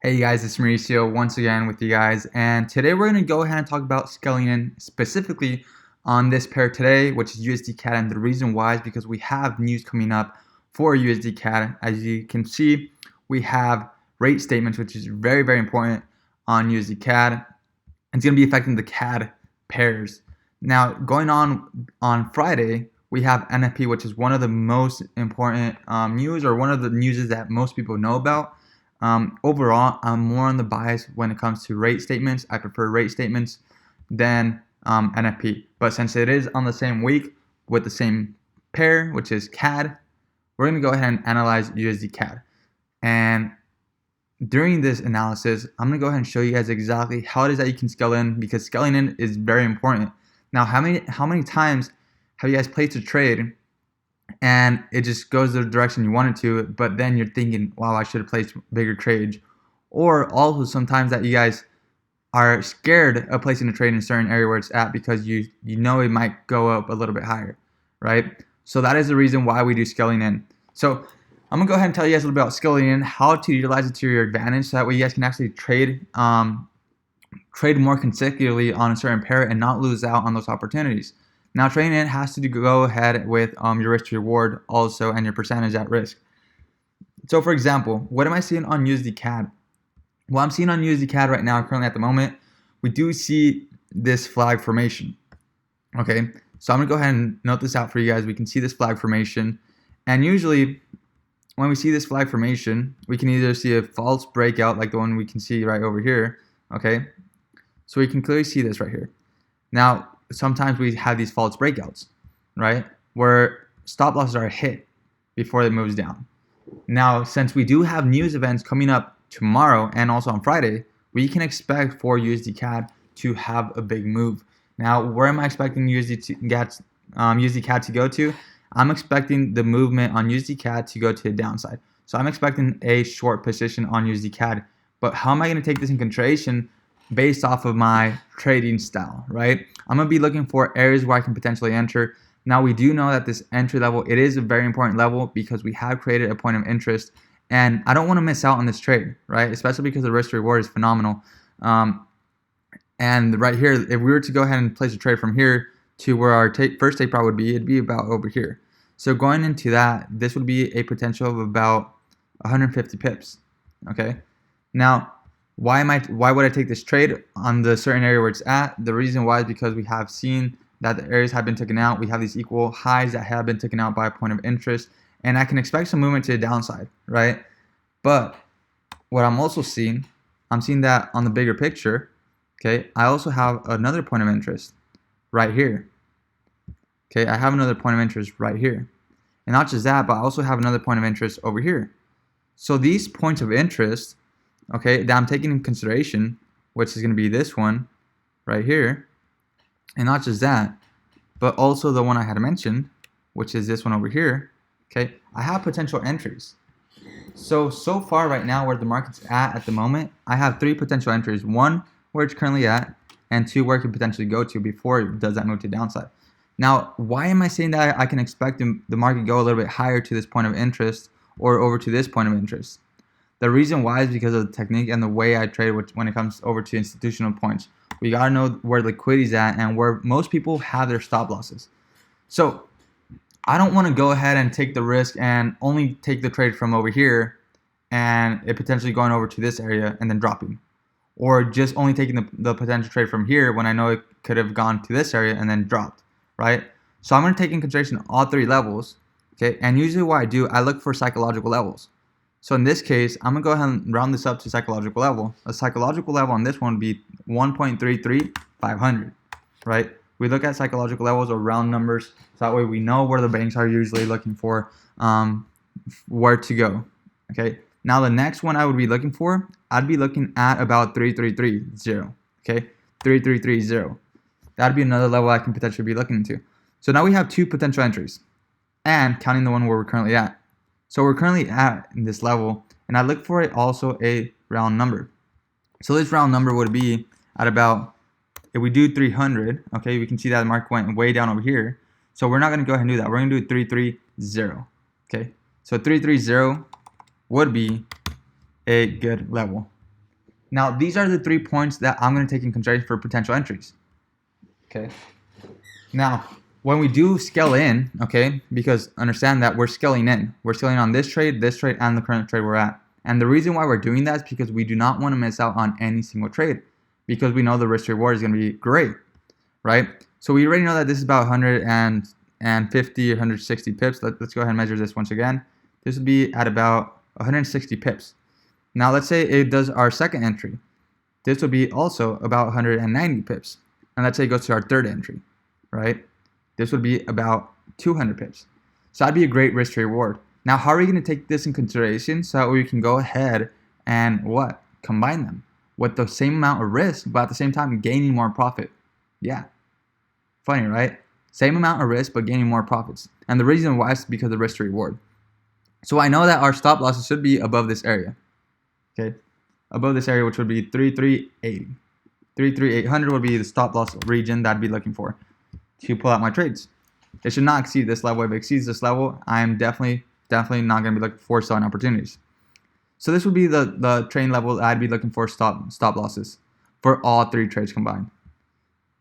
Hey guys, it's Mauricio once again with you guys, and today we're going to go ahead and talk about scaling in specifically on this pair today, which is USD CAD. And the reason why is because we have news coming up for USD CAD. As you can see, we have rate statements, which is very, very important on USD CAD. It's going to be affecting the CAD pairs. Now, going on Friday, we have NFP, which is one of the most important news, or one of the news that most people know about. Overall, I'm more on the bias when it comes to rate statements. I prefer rate statements than NFP. But since it is on the same week with the same pair, which is CAD, we're going to go ahead and analyze USD CAD. And during this analysis, I'm going to go ahead and show you guys exactly how it is that you can scale in, because scaling in is very important. Now, how many times have you guys placed a trade and it just goes the direction you want it to, but then you're thinking, wow, I should have placed bigger trades? Or also sometimes that you guys are scared of placing a trade in a certain area where it's at because you know it might go up a little bit higher, right? So that is the reason why we do scaling in. So I'm gonna go ahead and tell you guys a little bit about scaling in, how to utilize it to your advantage, so that way you guys can actually trade more consecutively on a certain pair and not lose out on those opportunities. Now, trading in has to go ahead with your risk to reward also, and your percentage at risk. So for example, what am I seeing on USD CAD? Well, I'm seeing on USD CAD right now, currently at the moment, we do see this flag formation. Okay, so I'm gonna go ahead and note this out for you guys. We can see this flag formation, and usually when we see this flag formation, we can either see a false breakout like the one we can see right over here. Okay, so we can clearly see this right here. Now, sometimes we have these false breakouts, right, where stop losses are hit before it moves down. Now, since we do have news events coming up tomorrow and also on Friday, we can expect for USD CAD to have a big move. Now, where am I expecting USD CAD to go to? I'm expecting the movement on USD CAD to go to the downside. So I'm expecting a short position on USD CAD. But how am I going to take this in consideration based off of my trading style, right? I'm going to be looking for areas where I can potentially enter. Now, we do know that this entry level, it is a very important level because we have created a point of interest, and I don't want to miss out on this trade, right? Especially because the risk to reward is phenomenal. And right here, if we were to go ahead and place a trade from here to where our first take profit would be, it'd be about over here. So going into that, this would be a potential of about 150 pips, okay? Now, why would I take this trade on the certain area where it's at? The reason why is because we have seen that the areas have been taken out. We have these equal highs that have been taken out by a point of interest, and I can expect some movement to the downside, right? But what I'm also seeing, I'm seeing that on the bigger picture, okay, I also have another point of interest right here. Okay, I have another point of interest right here. And not just that, but I also have another point of interest over here. So these points of interest, okay, that I'm taking in consideration, which is going to be this one right here, and not just that, but also the one I had mentioned, which is this one over here. Okay, I have potential entries. So far right now, where the market's at the moment, I have 3 potential entries. 1 where it's currently at, and 2 where it could potentially go to before it does that move to the downside. Now, why am I saying that I can expect the market go a little bit higher to this point of interest or over to this point of interest? The reason why is because of the technique and the way I trade when it comes over to institutional points. We gotta know where liquidity is at and where most people have their stop losses. So I don't want to go ahead and take the risk and only take the trade from over here and it potentially going over to this area and then dropping, or just only taking the potential trade from here when I know it could have gone to this area and then dropped, right? So I'm going to take in consideration all 3 levels, okay? And usually what I do, I look for psychological levels. So in this case, I'm going to go ahead and round this up to psychological level. A psychological level on this one would be 1.33500, right? We look at psychological levels or round numbers, so that way we know where the banks are usually looking for, where to go, okay? Now the next one I would be looking for, I'd be looking at about 3330, okay? 3330. That'd be another level I can potentially be looking into. So now we have 2 potential entries, and counting the one where we're currently at. So we're currently at this level, and I look for it also a round number. So this round number would be at about, if we do 300, okay, we can see that the market went way down over here. So we're not going to go ahead and do that. We're going to do 330, okay? So 330 would be a good level, Now, these are the 3 points that I'm going to take in consideration for potential entries. Okay. Now, when we do scale in, okay, because understand that we're scaling in. We're scaling on this trade, and the current trade we're at. And the reason why we're doing that is because we do not want to miss out on any single trade, because we know the risk reward is going to be great, right? So we already know that this is about 150 or 160 pips. Let's go ahead and measure this once again. This would be at about 160 pips. Now let's say it does our second entry. This would be also about 190 pips. And let's say it goes to our third entry, right? This would be about 200 pips. So that'd be a great risk to reward. Now, how are we going to take this in consideration so that we can go ahead and what? Combine them with the same amount of risk, but at the same time gaining more profit. Yeah. Funny, right? Same amount of risk, but gaining more profits. And the reason why is because of the risk to reward. So I know that our stop losses should be above this area. Okay. Above this area, which would be 3380. 33800 would be the stop loss region that I'd be looking for to pull out my trades. It should not exceed this level. If it exceeds this level, I'm definitely not going to be looking for selling opportunities. So this would be the trade level that I'd be looking for stop losses for all 3 trades combined.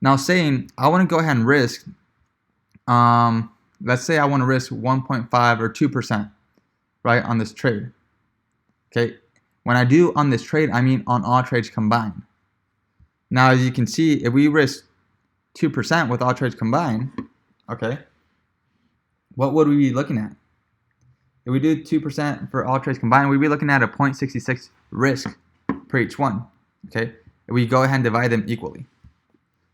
Now, saying I want to go ahead and risk, let's say I want to risk 1.5 or 2%, right, on this trade. Okay, when I do on this trade, I mean on all trades combined. Now, as you can see, if we risk 2% with all trades combined, okay, what would we be looking at? If we do 2% for all trades combined, we'd be looking at a 0.66 risk per each one, okay? If we go ahead and divide them equally.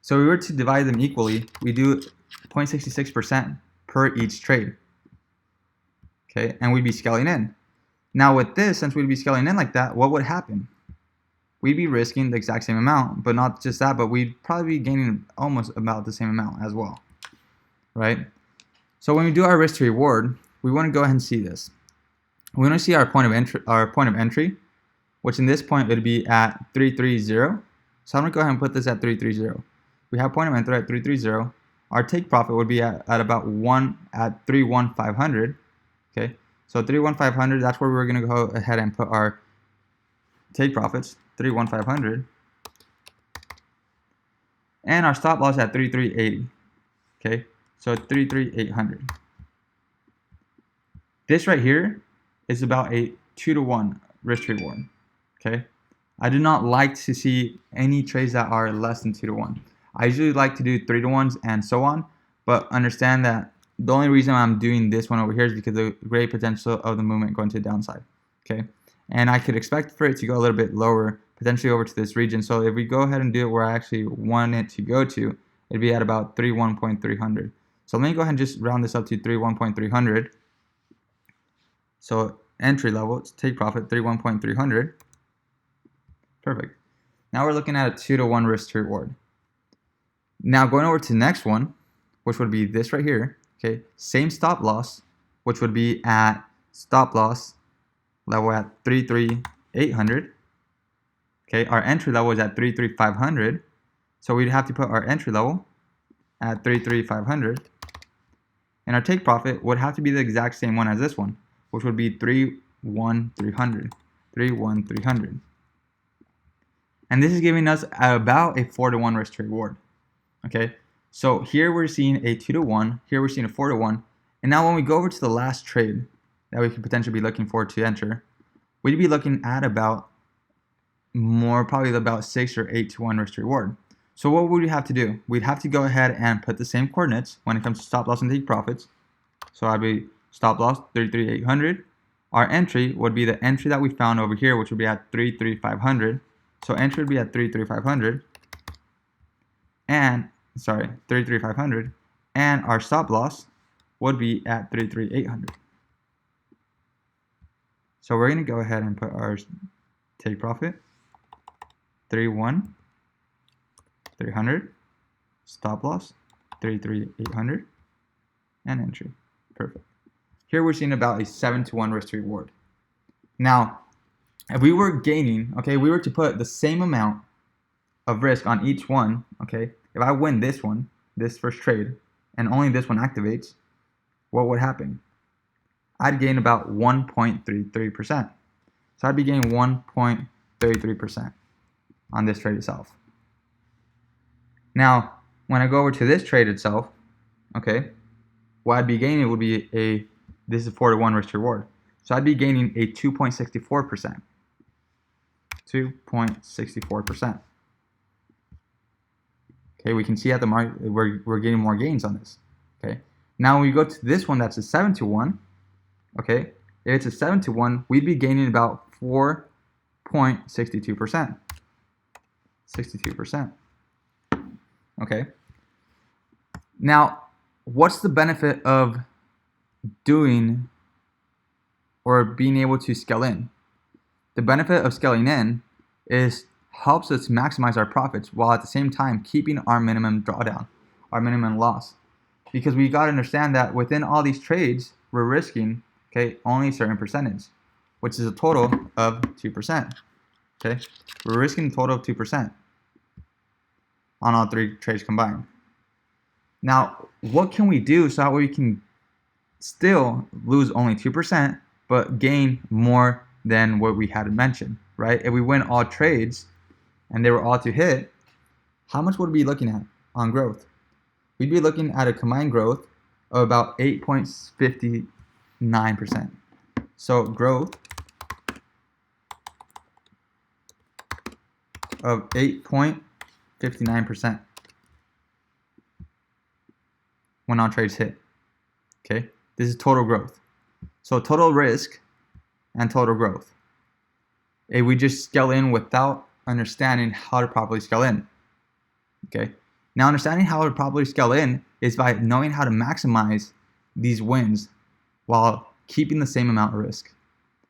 So if we were to divide them equally, we do 0.66% per each trade, okay? And we'd be scaling in. Now with this, since we'd be scaling in like that, what would happen? We'd be risking the exact same amount, but not just that, but we'd probably be gaining almost about the same amount as well, right? So when we do our risk to reward, we want to go ahead and see this. We want to see our point of entry, which in this point would be at 330. So I'm going to go ahead and put this at 330. We have point of entry at 330. Our take profit would be at about 31500. Okay, so 31500, that's where we're going to go ahead and put our take profits. 31500, and our stop loss at 3380. Okay, so 33800. This right here is about a 2-to-1 risk reward. Okay, I do not like to see any trades that are less than 2-to-1. I usually like to do 3-to-1s and so on, but understand that the only reason I'm doing this one over here is because of the great potential of the movement going to the downside. Okay, and I could expect for it to go a little bit lower, potentially over to this region. So if we go ahead and do it where I actually want it to go to, it'd be at about 31.300. So let me go ahead and just round this up to 31.300. So entry level, it's take profit, 31.300. Perfect. Now we're looking at a 2-to-1 risk to reward. Now going over to the next one, which would be this right here. Okay, same stop loss, which would be at stop loss level at 33800. Okay, our entry level is at 33500. So we'd have to put our entry level at 33500. And our take profit would have to be the exact same one as this one, which would be 31300. 31300. And this is giving us about a 4-to-1 risk to reward. Okay, so here we're seeing a 2-to-1, here we're seeing a 4-to-1. And now when we go over to the last trade that we could potentially be looking for to enter, we'd be looking at about probably about 6 or 8-to-1 risk to reward. So what would we have to do? We'd have to go ahead and put the same coordinates when it comes to stop loss and take profits. So I'd be stop loss 33800. Our entry would be the entry that we found over here, which would be at 33500. So entry would be at 33500. And 33500. And our stop loss would be at 33800. So we're going to go ahead and put our take profit 31300, stop loss 33800, and entry. Perfect. Here we're seeing about a 7-to-1 risk to reward. Now, if we were gaining, okay, we were to put the same amount of risk on each one, okay, if I win this one, this first trade, and only this one activates, what would happen? I'd gain about 1.33%. So I'd be gaining 1.33%. on this trade itself. Now, when I go over to this trade itself, okay, what I'd be gaining would be this is 4-to-1 risk reward. So I'd be gaining a 2.64%. 2.64%. Okay, we can see at the market we're getting more gains on this. Okay, now when we go to this one that's a 7-to-1, okay, if it's a 7-to-1, we'd be gaining about 4.62%. 62%. Okay. Now, what's the benefit of doing or being able to scale in? The benefit of scaling in is helps us maximize our profits while at the same time keeping our minimum drawdown, our minimum loss. Because we got to understand that within all these trades, we're risking, okay, only a certain percentage, which is a total of 2%. Okay, we're risking a total of 2% on all three trades combined. Now, what can we do so that we can still lose only 2%, but gain more than what we had mentioned, right? If we win all trades and they were all to hit, how much would we be looking at on growth? We'd be looking at a combined growth of about 8.59%. So growth of 8.59% when all trades hit. Okay, this is total growth. So total risk and total growth. If we just scale in without understanding how to properly scale in. Okay, now understanding how to properly scale in is by knowing how to maximize these wins while keeping the same amount of risk.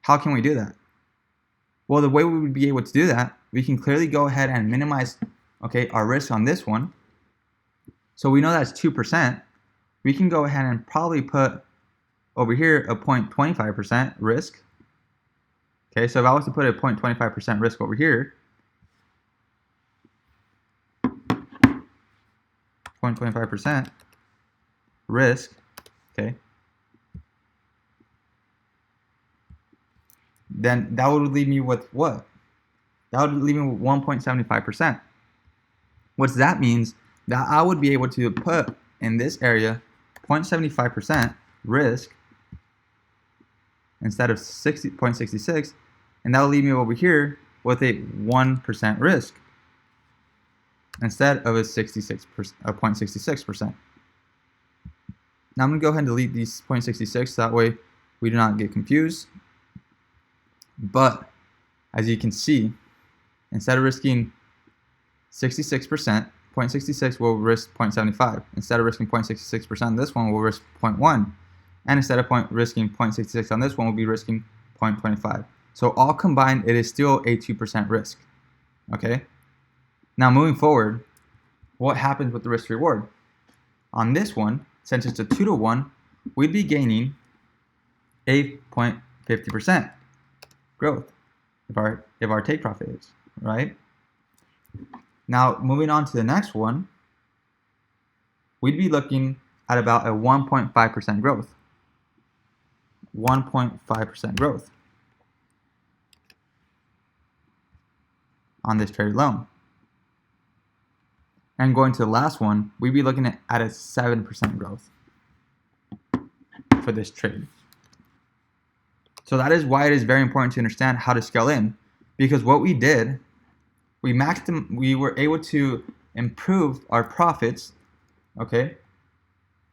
How can we do that? Well, the way we would be able to do that, we can clearly go ahead and minimize, okay, our risk on this one. So we know that's 2%. We can go ahead and probably put over here a 0.25% risk. Okay, so if I was to put a 0.25% risk over here, 0.25% risk, okay, then that would leave me with what? That would leave me with 1.75%. What that means that I would be able to put in this area 0.75% risk instead of 0.66, and that will leave me over here with a 1% risk instead of a 0.66%. Now I'm going to go ahead and delete these 0.66 so that way we do not get confused. But as you can see, instead of risking 66%, 0.66 will risk 0.75. Instead of risking 0.66% on this one, we'll risk 0.1. And instead of risking 0.66 on this one, we'll be risking 0.25. So all combined, it is still a 2% risk. Okay? Now moving forward, what happens with the risk reward? On this one, since it's a 2-to-1, we'd be gaining 8.50% growth if our take profit is, right? Now moving on to the next one, we'd be looking at about a 1.5% growth. 1.5% growth on this trade alone. And going to the last one, we'd be looking at a 7% growth for this trade. So that is why it is very important to understand how to scale in, because what we did, we were able to improve our profits, okay?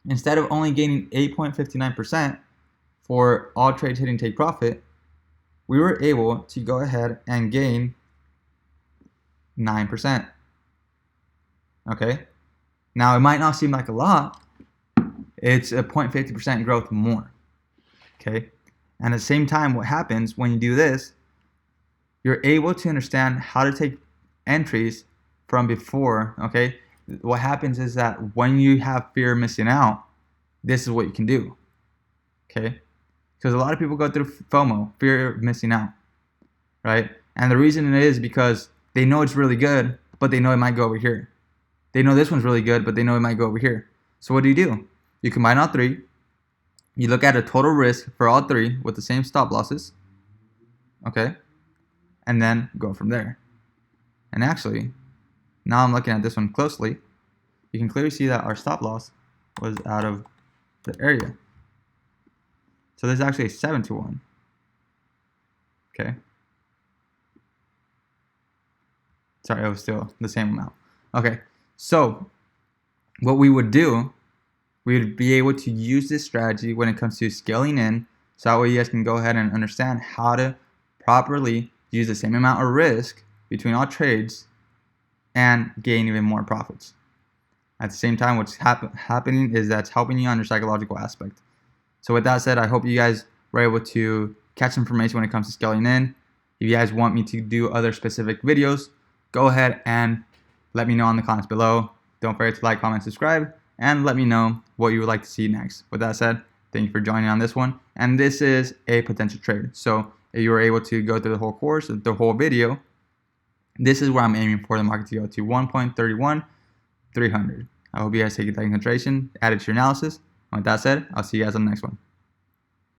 Instead of only gaining 8.59% for all trades hitting take profit, we were able to go ahead and gain 9%. Okay? Now it might not seem like a lot, it's a 0.50% growth more. Okay? And at the same time, what happens when you do this, you're able to understand how to take entries from before, okay? What happens is that when you have fear of missing out, this is what you can do, okay? Because a lot of people go through FOMO, fear of missing out, right? And the reason it is because they know it's really good, but they know it might go over here. They know this one's really good, but they know it might go over here. So what do? You combine all three. You look at a total risk for all three with the same stop losses, okay? And then go from there. And actually, now I'm looking at this one closely, you can clearly see that our stop loss was out of the area. So this is actually a 7-to-1. Okay. Sorry, it was still the same amount. Okay, so what we would do, we would be able to use this strategy when it comes to scaling in, so that way you guys can go ahead and understand how to properly use the same amount of risk between all trades and gain even more profits. At the same time, what's happening is that's helping you on your psychological aspect. So with that said, I hope you guys were able to catch information when it comes to scaling in. If you guys want me to do other specific videos, go ahead and let me know in the comments below. Don't forget to like, comment, subscribe, and let me know what you would like to see next. With that said, thank you for joining on this one. And this is a potential trade. So if you were able to go through the whole course, the whole video, this is where I'm aiming for the market to go to 1.31300. I hope you guys take that into consideration, add it to your analysis. And with that said, I'll see you guys on the next one.